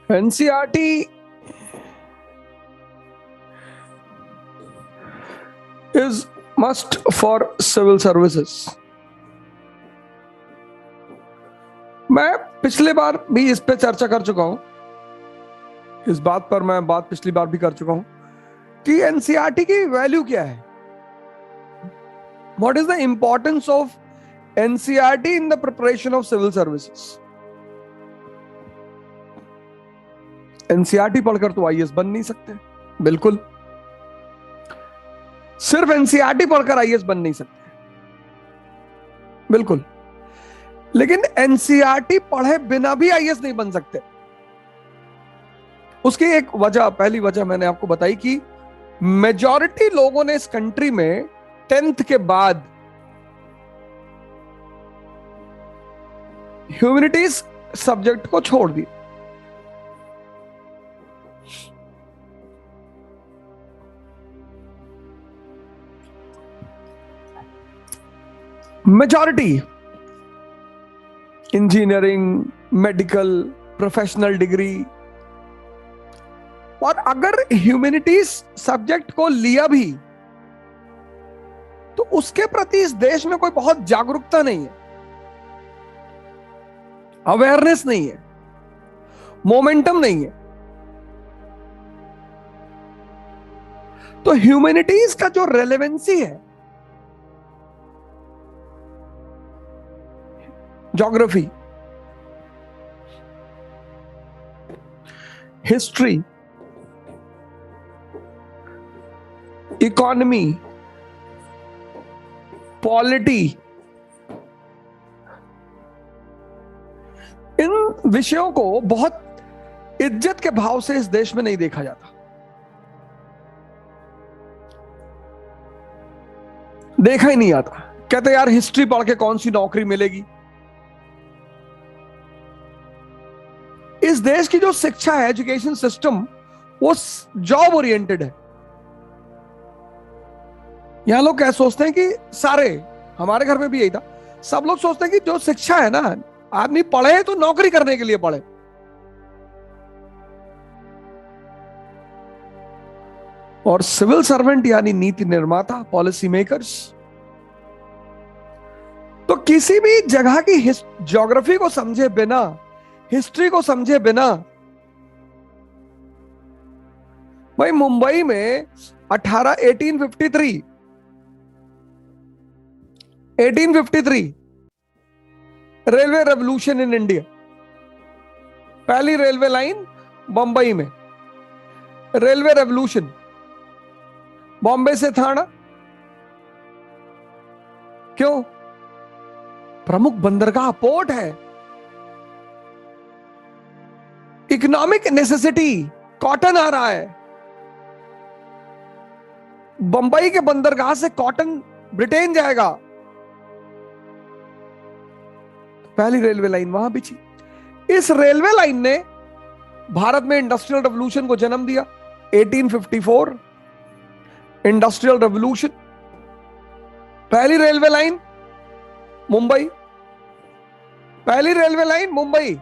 NCERT is must for civil services. मैं पिछले बार भी इस पे चर्चा कर चुका हूं, इस बात पर मैं बात पिछली बार भी कर चुका हूं कि एनसीईआरटी की वैल्यू क्या है। What is the importance of NCERT in the preparation of civil services. NCERT पढ़कर तो आईएएस बन नहीं सकते, बिल्कुल। सिर्फ एनसीईआरटी पढ़कर आईएएस बन नहीं सकते, बिल्कुल। लेकिन एनसीईआरटी पढ़े बिना भी आईएएस नहीं बन सकते। उसकी एक वजह, पहली वजह मैंने आपको बताई कि मेजॉरिटी लोगों ने इस कंट्री में 10th के बाद ह्यूमैनिटीज सब्जेक्ट को छोड़ दिया। Majority engineering, medical, professional degree, और अगर ह्यूमैनिटीज सब्जेक्ट को लिया भी तो उसके प्रति इस देश में कोई बहुत जागरूकता नहीं है, अवेयरनेस नहीं है, मोमेंटम नहीं है। तो ह्यूमैनिटीज का जो रेलेवेंसी है, ज्योग्राफी, हिस्ट्री, इकोनॉमी, पॉलिटी, इन विषयों को बहुत इज्जत के भाव से इस देश में नहीं देखा जाता, देखा ही नहीं आता। कहते यार हिस्ट्री पढ़ के कौन सी नौकरी मिलेगी। इस देश की जो शिक्षा है, एजुकेशन सिस्टम, वो जॉब ओरिएंटेड है। यहां लोग क्या सोचते हैं कि सारे, हमारे घर में भी यही था, सब लोग सोचते हैं कि जो शिक्षा है ना, आदमी पढ़े तो नौकरी करने के लिए पढ़े। और सिविल सर्वेंट यानी नीति निर्माता, पॉलिसी मेकर्स, तो किसी भी जगह की ज्योग्राफी को समझे बिना, हिस्ट्री को समझे बिना, भाई मुंबई में 1853 रेलवे रेवोल्यूशन इन इंडिया, पहली रेलवे लाइन बंबई में, रेलवे रेवोल्यूशन, बॉम्बे से थाना। क्यों? प्रमुख बंदरगाह, पोर्ट है, इकोनॉमिक नेसेसिटी, कॉटन आ रहा है, बंबई के बंदरगाह से कॉटन ब्रिटेन जाएगा, पहली रेलवे लाइन वहां बिछी। इस रेलवे लाइन ने भारत में इंडस्ट्रियल रेवोल्यूशन को जन्म दिया। 1854 इंडस्ट्रियल रेवोल्यूशन, पहली रेलवे लाइन मुंबई, पहली रेलवे लाइन मुंबई।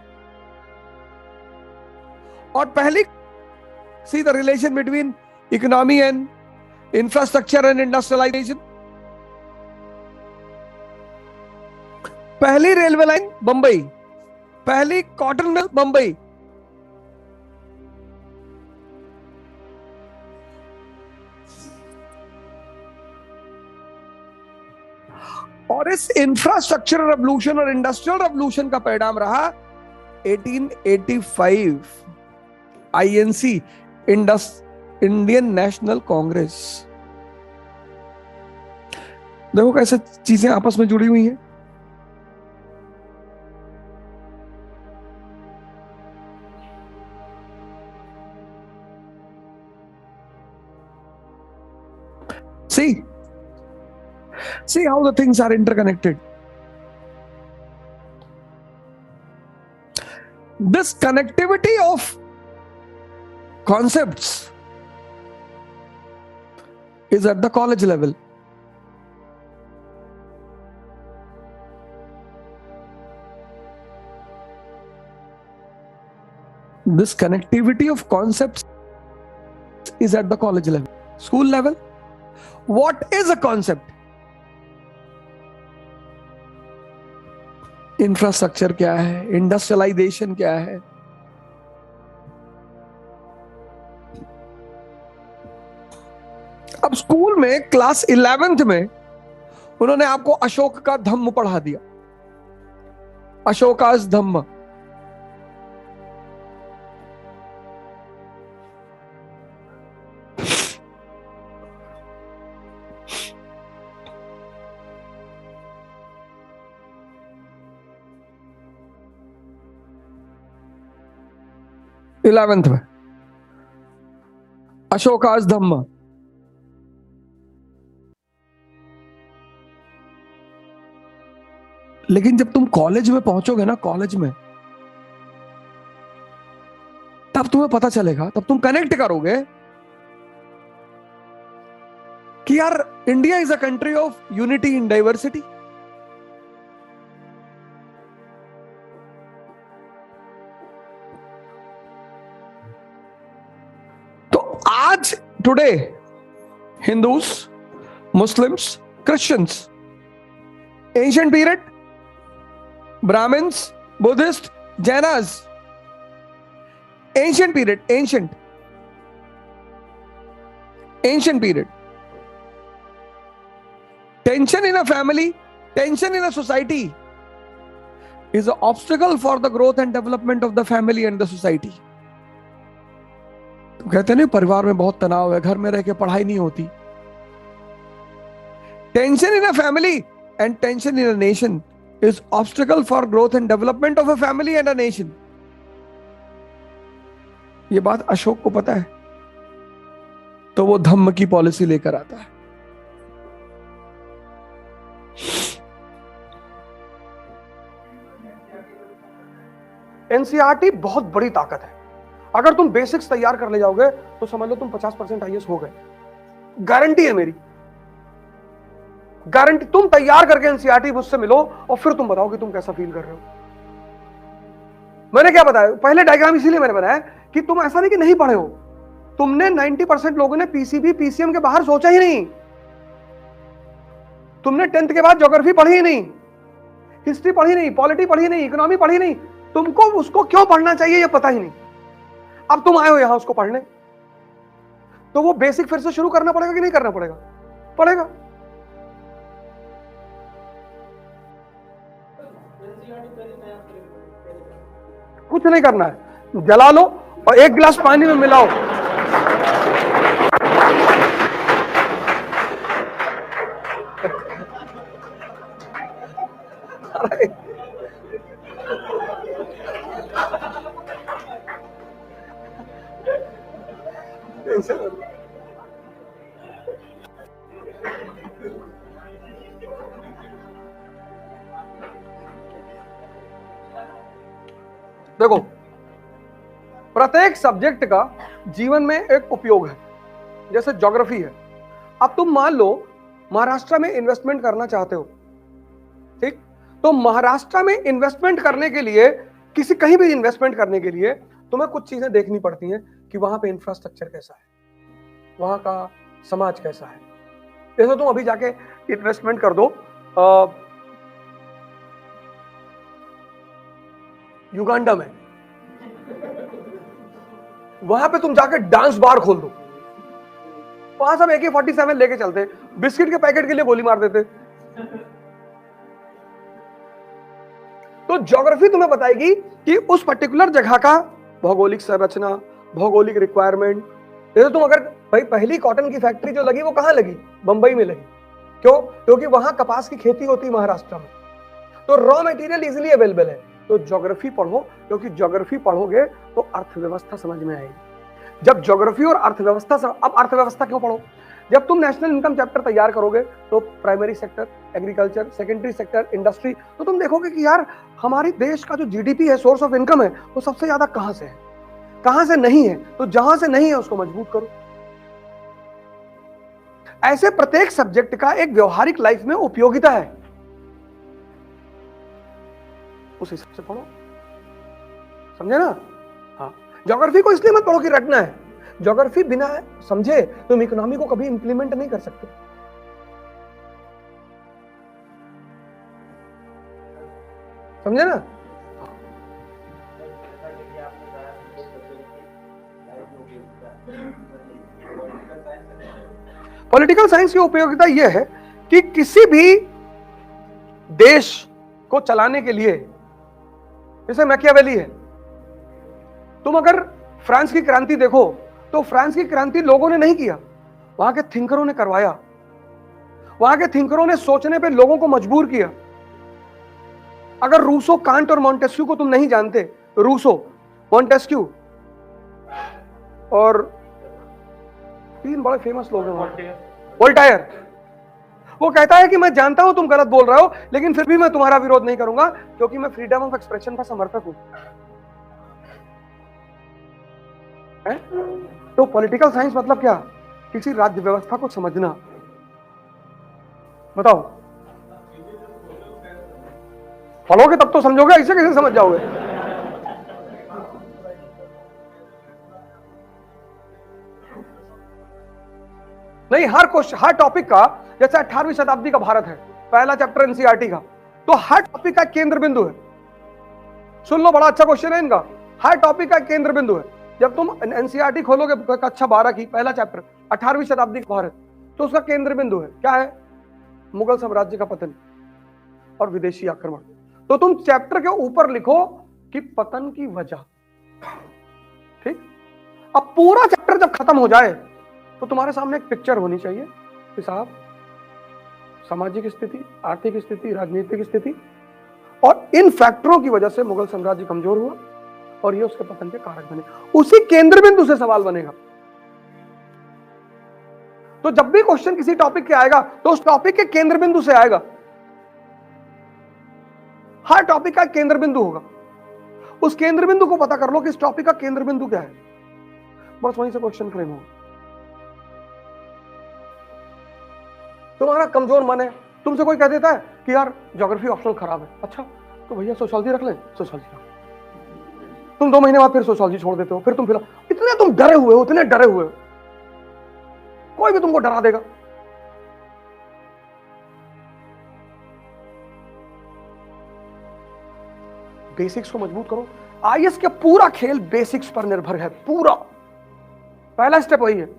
और पहली, see the relation between economy and infrastructure and industrialization. पहली रेलवे लाइन बंबई, पहली कॉटन मिल बंबई। और इस इंफ्रास्ट्रक्चर रेवोल्यूशन और इंडस्ट्रियल रेवोल्यूशन का परिणाम रहा 1885 आईएनसी, इंडियन नेशनल कांग्रेस। देखो कैसे चीजें आपस में जुड़ी हुई हैं। See, see how the things are interconnected. This connectivity of concepts is at the college level. This connectivity of concepts is at the college level. School level, what is a concept? Infrastructure क्या है, industrialisation क्या है, अब school में class 11th में उन्होंने आपको अशोक का धम्म पढ़ा दिया, अशोकास धम्म। इलेवेंथ में अशोकास धम्म। लेकिन जब तुम कॉलेज में पहुंचोगे ना, कॉलेज में तब तुम्हें पता चलेगा, तब तुम कनेक्ट करोगे कि यार India is a country of unity in diversity. तो आज today Hindus, Muslims, Christians, ancient period, Brahmans, Buddhist, Jainas, ancient period, ancient period, tension in a family, tension in a society is an obstacle for the growth and development of the family and the society. तो कहते हैं ना, परिवार में बहुत तनाव है, घर में रह के पढ़ाई नहीं होती। tension in a family and tension in a nation is obstacle for growth and development of a family and a nation. ये बात अशोक को पता है, तो वो धम्म की पॉलिसी लेकर आता है। एनसीईआरटी बहुत बड़ी ताकत है। अगर तुम बेसिक्स तैयार कर ले जाओगे तो समझ लो तुम 50% आईएएस हो गए, गारंटी है मेरी, गारंटी। तुम तैयार करके एनसीईआरटी मुझसे मिलो और फिर तुम बताओ कि तुम कैसा फील कर रहे हो। मैंने क्या बताया, पहले डायग्राम इसीलिए मैंने बनाया कि तुम ऐसा नहीं कि नहीं पढ़े हो, तुमने 90% लोगों ने पीसीबी पीसीएम के बाहर सोचा ही नहीं। तुमने 10th के बाद ज्योग्राफी पढ़ी ही नहीं, हिस्ट्री पढ़ी नहीं, पॉलिटी पढ़ी नहीं, इकोनॉमी पढ़ी नहीं, तुमको उसको क्यों पढ़ना चाहिए ये पता ही नहीं। अब तुम आए हो यहां उसको पढ़ने, तो वो बेसिक फिर से शुरू करना पड़ेगा कि नहीं करना पड़ेगा? पड़ेगा। कुछ नहीं करना है, जला लो और एक गिलास पानी में मिलाओ, देखो प्रत्येक सब्जेक्ट का जीवन में एक उपयोग है। जैसे ज्योग्राफी है, अब तुम मान लो महाराष्ट्र में इन्वेस्टमेंट करना चाहते हो, ठीक, तो महाराष्ट्र में इन्वेस्टमेंट करने के लिए, किसी कहीं भी इन्वेस्टमेंट करने के लिए तुम्हें कुछ चीजें देखनी पड़ती हैं कि वहां पे इंफ्रास्ट्रक्चर कैसा है, वहां का समाज कैसा है। जैसे तुम अभी जाके इन्वेस्टमेंट कर दो युगांडा में, वहां पे तुम जाके डांस बार खोल दो, वहां सब AK-47 लेके चलते, बिस्किट के पैकेट के लिए गोली मार देते। तो ज्योग्राफी तुम्हें बताएगी कि उस पर्टिकुलर जगह का भौगोलिक संरचना, भौगोलिक रिक्वायरमेंट। जैसे तुम अगर भाई पहली कॉटन की फैक्ट्री जो लगी वो कहां लगी? बंबई में लगी। क्यों? क्योंकि वहां कपास की खेती होती महाराष्ट्र में, तो रॉ मटेरियल इजीली अवेलेबल है। तो ज्योग्राफी पढ़ो, क्योंकि ज्योग्राफी पढ़ोगे तो अर्थव्यवस्था समझ में आएगी। जब ज्योग्राफी और अर्थव्यवस्था, अब अर्थव्यवस्था क्यों पढ़ो? जब तुम नेशनल इनकम चैप्टर तैयार करोगे तो primary sector, agriculture, secondary sector, industry, तो तुम देखोगे कि यार हमारे देश का जो जीडीपी है, सोर्स ऑफ इनकम है, वो सबसे ज्यादा कहां से है, कहां से नहीं है। तो जहां से नहीं है उसको मजबूत करो। ऐसे प्रत्येक सब्जेक्ट का एक व्यवहारिक लाइफ में उपयोगिता है, उस हिसाब से पढ़ो, समझे ना? हाँ, ज्योग्राफी को इसलिए मत पढ़ो कि रटना है, ज्योग्राफी बिना समझे तुम इकोनॉमी को कभी इंप्लीमेंट नहीं कर सकते। समझे ना? पॉलिटिकल साइंस की उपयोगिता यह है कि किसी भी देश को चलाने के लिए, जैसे मैकियावेली है, तुम अगर फ्रांस की क्रांति देखो तो फ्रांस की क्रांति लोगों ने नहीं किया, वहां के थिंकरों ने करवाया। वहां के थिंकरों ने सोचने पे लोगों को मजबूर किया। अगर रूसो, कांट और मॉन्टेस्क्यू को तुम नहीं जानते, रूसो, मॉन्टेस्क्यू और तीन बड़े फेमस लोग हैं, वोल्टायर, वो कहता है कि मैं जानता हूं तुम गलत बोल रहे हो, लेकिन फिर भी मैं तुम्हारा विरोध नहीं करूंगा क्योंकि मैं फ्रीडम ऑफ एक्सप्रेशन का समर्थक हूं। तो पॉलिटिकल साइंस मतलब क्या? किसी राज्य व्यवस्था को समझना। बताओ, पढ़ोगे तब तो समझोगे, ऐसे कैसे समझ जाओगे? नहीं, हर क्वेश्चन, हर टॉपिक का, जैसे 18वीं शताब्दी का भारत है, पहला चैप्टर एनसीईआरटी का, तो हर टॉपिक का केंद्र बिंदु है। सुन लो, बड़ा अच्छा क्वेश्चन है इनका। हर टॉपिक का केंद्र बिंदु है। जब तुम एनसीईआरटी खोलोगे कक्षा 12 की, पहला चैप्टर 18वीं शताब्दी का भारत, तो उसका केंद्र बिंदु है क्या है? मुगल साम्राज्य का पतन और विदेशी आक्रमण। तो तुम चैप्टर के ऊपर लिखो कि पतन की वजह। ठीक? अब पूरा चैप्टर जब खत्म हो जाए तो तुम्हारे सामने एक पिक्चर होनी चाहिए कि साहब, सामाजिक स्थिति, आर्थिक स्थिति, राजनीतिक स्थिति और इन फैक्टरों की वजह से मुगल साम्राज्य कमजोर हुआ और ये उसके पतन के कारक बने। उसी केंद्र बिंदु से सवाल बनेगा। तो जब भी क्वेश्चन किसी टॉपिक के आएगा तो उस टॉपिक के केंद्र बिंदु से आएगा। हर टॉपिक का केंद्र बिंदु होगा, उस केंद्र बिंदु को पता कर लो कि इस टॉपिक का केंद्र बिंदु क्या है, बस वहीं से क्वेश्चन फ्रेम होगा। तुम्हारा कमजोर मन है, तुमसे कोई कह देता है कि यार ज्योग्राफी ऑप्शनल खराब है, अच्छा तो भैया सोशियोलॉजी रख लें, सोशियोलॉजी रख। तुम 2 महीने बाद फिर सोशियोलॉजी छोड़ देते हो, फिर तुम इतने तुम डरे हुए हो, इतने डरे हुए हो, कोई भी तुमको डरा देगा। बेसिक्स को मजबूत करो। आईएएस का पूरा खेल बेसिक्स पर निर्भर है, पूरा। पहला स्टेप वही है।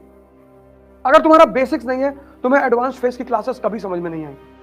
अगर तुम्हारा बेसिक्स नहीं है, तुम्हें एडवांस फेस की क्लासेस कभी समझ में नहीं आएंगी।